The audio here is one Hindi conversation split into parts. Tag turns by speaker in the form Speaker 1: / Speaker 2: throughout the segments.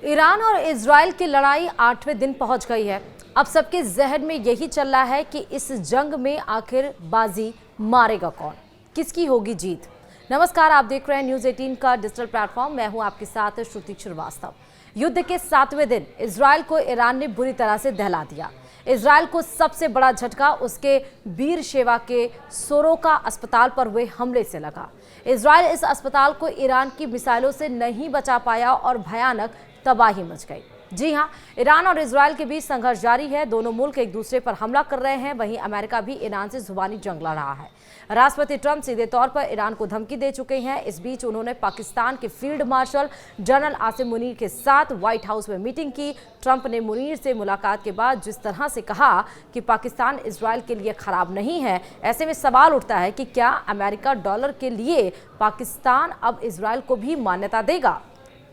Speaker 1: ईरान और इजराइल की लड़ाई 8वें दिन पहुंच गई है। अब सबके जहन में यही चल रहा है कि इस जंग में आखिर बाजी मारेगा कौन, किसकी होगी जीत। नमस्कार, आप देख रहे हैं न्यूज़ 18 का डिजिटल प्लेटफॉर्म। मैं हूं आपके साथ श्रुति श्रीवास्तव। युद्ध के 7वें दिन इजराइल को ईरान ने बुरी तरह से दहला दिया। इजराइल को सबसे बड़ा झटका उसके बीर शेवा के सोरोका अस्पताल पर हुए हमले से लगा। इजराइल इस अस्पताल को ईरान की मिसाइलों से नहीं बचा पाया और भयानक तबाही मच गई। जी हां, ईरान और इजराइल के बीच संघर्ष जारी है। दोनों मुल्क एक दूसरे पर हमला कर रहे हैं। वहीं अमेरिका भी ईरान से जुबानी जंग लड़ रहा है। राष्ट्रपति ट्रंप सीधे तौर पर ईरान को धमकी दे चुके हैं। इस बीच उन्होंने पाकिस्तान के field marshal general Asim Munir के साथ व्हाइट हाउस में मीटिंग की। ट्रंप ने मुनीर से मुलाकात के बाद जिस तरह से कहा कि पाकिस्तान इजराइल के लिए खराब नहीं है, ऐसे में सवाल उठता है कि क्या अमेरिका डॉलर के लिए पाकिस्तान अब इजराइल को भी मान्यता देगा।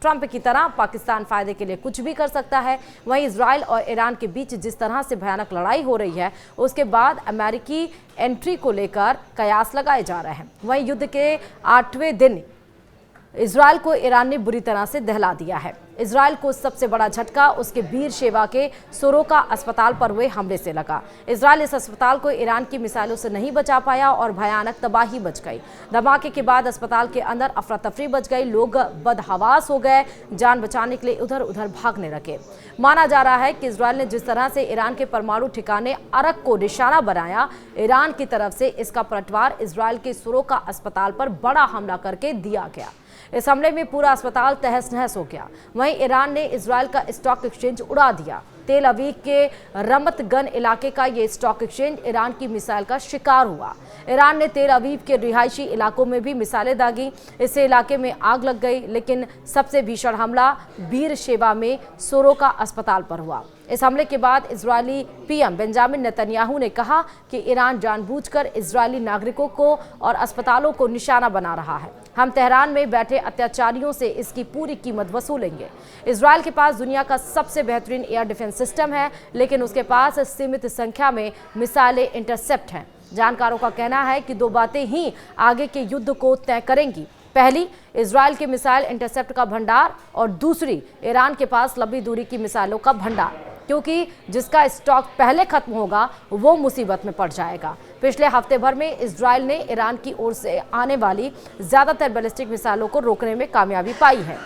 Speaker 1: ट्रंप की तरह पाकिस्तान फायदे के लिए कुछ भी कर सकता है। वहीं इजराइल और ईरान के बीच जिस तरह से भयानक लड़ाई हो रही है, उसके बाद अमेरिकी एंट्री को लेकर कयास लगाए जा रहे हैं। वहीं युद्ध के 8वें दिन इजराइल को ईरान ने बुरी तरह से दहला दिया है। इजराइल को सबसे बड़ा झटका उसके बीर शेवा के सोरोका अस्पताल पर हुए हमले से लगा। इजराइल इस अस्पताल को ईरान की मिसाइलों से नहीं बचा पाया और भयानक तबाही मच गई। धमाके के बाद अस्पताल के अंदर अफरा तफरी मच गई। लोग बदहवास हो गए, जान बचाने के लिए उधर उधर भागने लगे। माना जा रहा है कि इजराइल ने जिस तरह से ईरान के परमाणु ठिकाने अरक को निशाना बनाया, ईरान की तरफ से इसका पलटवार इजराइल के सोरोका अस्पताल पर बड़ा हमला करके दिया गया। इस हमले में पूरा अस्पताल तहस नहस हो गया। वहीं ईरान ने इजराइल का स्टॉक एक्सचेंज उड़ा दिया। तेल अवीव के रमत गन इलाके का ये स्टॉक एक्सचेंज ईरान की मिसाइल का शिकार हुआ। ईरान ने तेल अवीव के रिहायशी इलाकों में भी मिसाइलें दागी। इससे इलाके में आग लग गई। लेकिन सबसे भीषण हमला बीर शेवा में सोरोका अस्पताल पर हुआ। इस हमले के बाद इजरायली पीएम बेंजामिन नेतन्याहू ने कहा कि ईरान जानबूझकर इजरायली नागरिकों को और अस्पतालों को निशाना बना रहा है। हम तेहरान में बैठे अत्याचारियों से इसकी पूरी कीमत वसूलेंगे। इजराइल के पास दुनिया का सबसे बेहतरीन एयर डिफेंस सिस्टम है, लेकिन उसके पास सीमित संख्या में मिसाइलें इंटरसेप्ट हैं। जानकारों का कहना है कि दो बातें ही आगे के युद्ध को तय करेंगी। पहली, इजराइल के मिसाइल इंटरसेप्ट का भंडार, और दूसरी, ईरान के पास लंबी दूरी की मिसाइलों का भंडार, क्योंकि जिसका स्टॉक पहले खत्म होगा वो मुसीबत में पड़ जाएगा। पिछले हफ्ते भर में इजराइल ने ईरान की ओर से आने वाली ज्यादातर बैलिस्टिक मिसाइलों को रोकने में कामयाबी पाई है,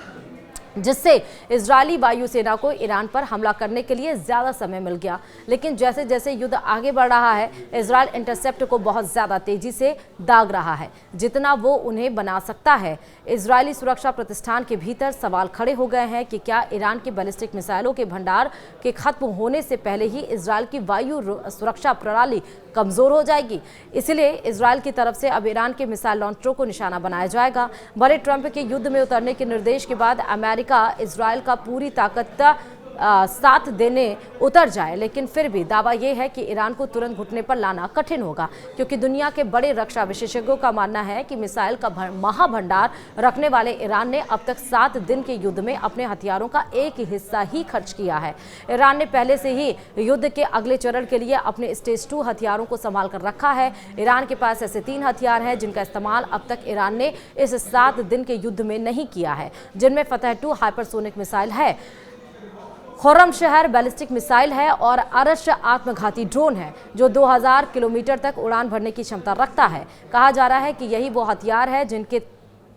Speaker 1: जिससे इजरायली वायुसेना को ईरान पर हमला करने के लिए ज़्यादा समय मिल गया। लेकिन जैसे जैसे युद्ध आगे बढ़ रहा है, इजराइल इंटरसेप्ट को बहुत ज़्यादा तेज़ी से दाग रहा है, जितना वो उन्हें बना सकता है। इजरायली सुरक्षा प्रतिष्ठान के भीतर सवाल खड़े हो गए हैं कि क्या ईरान के बैलिस्टिक मिसाइलों के भंडार के खत्म होने से पहले ही इजराइल की वायु सुरक्षा प्रणाली कमज़ोर हो जाएगी। इसलिए इजराइल की तरफ से अब ईरान के मिसाइल लॉन्चरों को निशाना बनाया जाएगा। भले ट्रंप के युद्ध में उतरने के निर्देश के बाद अमेरिका इजराइल का पूरी ताकत साथ देने उतर जाए, लेकिन फिर भी दावा यह है कि ईरान को तुरंत घुटने पर लाना कठिन होगा, क्योंकि दुनिया के बड़े रक्षा विशेषज्ञों का मानना है कि मिसाइल का महाभंडार रखने वाले ईरान ने अब तक 7 दिन के युद्ध में अपने हथियारों का एक हिस्सा ही खर्च किया है। ईरान ने पहले से ही युद्ध के अगले चरण के लिए अपने स्टेज 2 हथियारों को संभाल कर रखा है। ईरान के पास ऐसे 3 हथियार हैं जिनका इस्तेमाल अब तक ईरान ने इस 7 दिन के युद्ध में नहीं किया है, जिनमें फतह 2 हाइपरसोनिक मिसाइल है, खुर्रमशहर बैलिस्टिक मिसाइल है और अरश आत्मघाती ड्रोन है, जो 2000 किलोमीटर तक उड़ान भरने की क्षमता रखता है। कहा जा रहा है कि यही वो हथियार है जिनके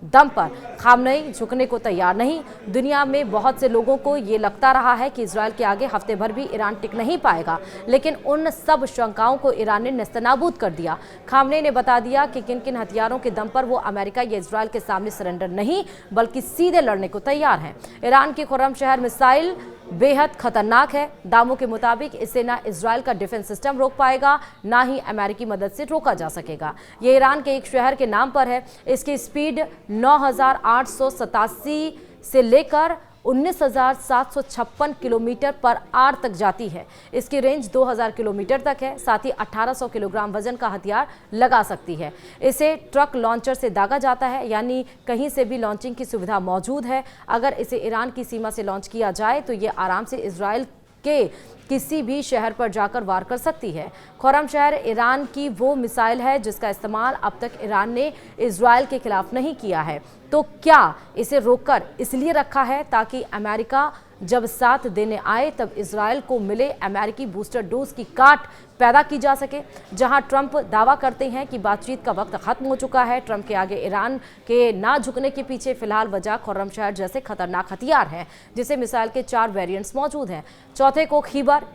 Speaker 1: दम पर खामनेई झुकने को तैयार नहीं। दुनिया में बहुत से लोगों को ये लगता रहा है कि इजराइल के आगे हफ्ते भर भी ईरान टिक नहीं पाएगा, लेकिन उन सब शंकाओं को ईरान ने नेस्तनाबूद कर दिया। खामनेई ने बता दिया कि किन किन हथियारों के दम पर वो अमेरिका या इजराइल के सामने सरेंडर नहीं बल्कि सीधे लड़ने को तैयार हैं। ईरान की खुर्रमशहर मिसाइल बेहद खतरनाक है। दावों के मुताबिक इसे ना इजराइल का डिफेंस सिस्टम रोक पाएगा, ना ही अमेरिकी मदद से रोका जा सकेगा। ये ईरान के एक शहर के नाम पर है। इसकी स्पीड 9887 से लेकर 19,756 किलोमीटर पर आर तक जाती है। इसकी रेंज 2000 किलोमीटर तक है। साथ ही 1800 किलोग्राम वजन का हथियार लगा सकती है। इसे ट्रक लॉन्चर से दागा जाता है, यानी कहीं से भी लॉन्चिंग की सुविधा मौजूद है। अगर इसे ईरान की सीमा से लॉन्च किया जाए तो ये आराम से इजराइल के किसी भी शहर पर जाकर वार कर सकती है। खुर्रमशहर ईरान की वो मिसाइल है जिसका इस्तेमाल अब तक ईरान ने इजराइल के खिलाफ नहीं किया है। तो क्या इसे रोककर इसलिए रखा है ताकि अमेरिका जब 7 दिन आए तब इजराइल को मिले अमेरिकी बूस्टर डोज की काट पैदा की जा सके। जहां ट्रंप दावा करते हैं कि बातचीत का वक्त खत्म हो चुका है, ट्रंप के आगे ईरान के ना झुकने के पीछे फिलहाल वजह खुर्रमशहर जैसे खतरनाक हथियार हैं, जिसे मिसाइल के 4 वेरिएंट्स मौजूद हैं। चौथे को खीबर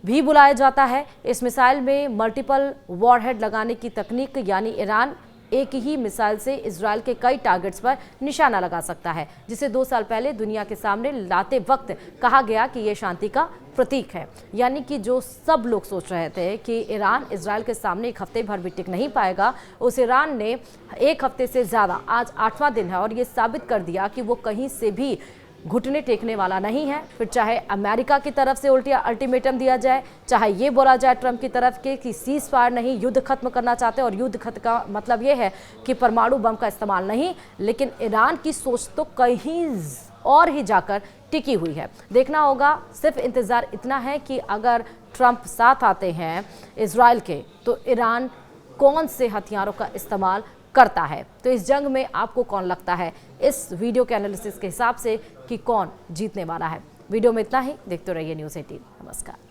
Speaker 1: भी बुलाया जाता है। इस मिसाइल में मल्टीपल वॉरहेड लगाने की तकनीक, यानी ईरान एक ही मिसाइल से इजराइल के कई टारगेट्स पर निशाना लगा सकता है, जिसे 2 साल पहले दुनिया के सामने लाते वक्त कहा गया कि यह शांति का प्रतीक है। यानी कि जो सब लोग सोच रहे थे कि ईरान इजराइल के सामने एक हफ्ते भर भी टिक नहीं पाएगा, उस ईरान ने एक हफ्ते से ज़्यादा, आज 8वां दिन है, और ये साबित कर दिया कि वो कहीं से भी घुटने टेकने वाला नहीं है। फिर चाहे अमेरिका की तरफ से उल्टा अल्टीमेटम दिया जाए, चाहे ये बोला जाए ट्रंप की तरफ के कि सीज फायर नहीं, युद्ध खत्म करना चाहते हैं, और युद्ध खत्म का मतलब ये है कि परमाणु बम का इस्तेमाल नहीं, लेकिन ईरान की सोच तो कहीं और ही जाकर टिकी हुई है। देखना होगा, सिर्फ इंतज़ार इतना है कि अगर ट्रंप साथ आते हैं इजराइल के, तो ईरान कौन से हथियारों का इस्तेमाल करता है। तो इस जंग में आपको कौन लगता है, इस वीडियो के एनालिसिस के हिसाब से, कि कौन जीतने वाला है। वीडियो में इतना ही, देखते रहिए न्यूज़ 18। नमस्कार।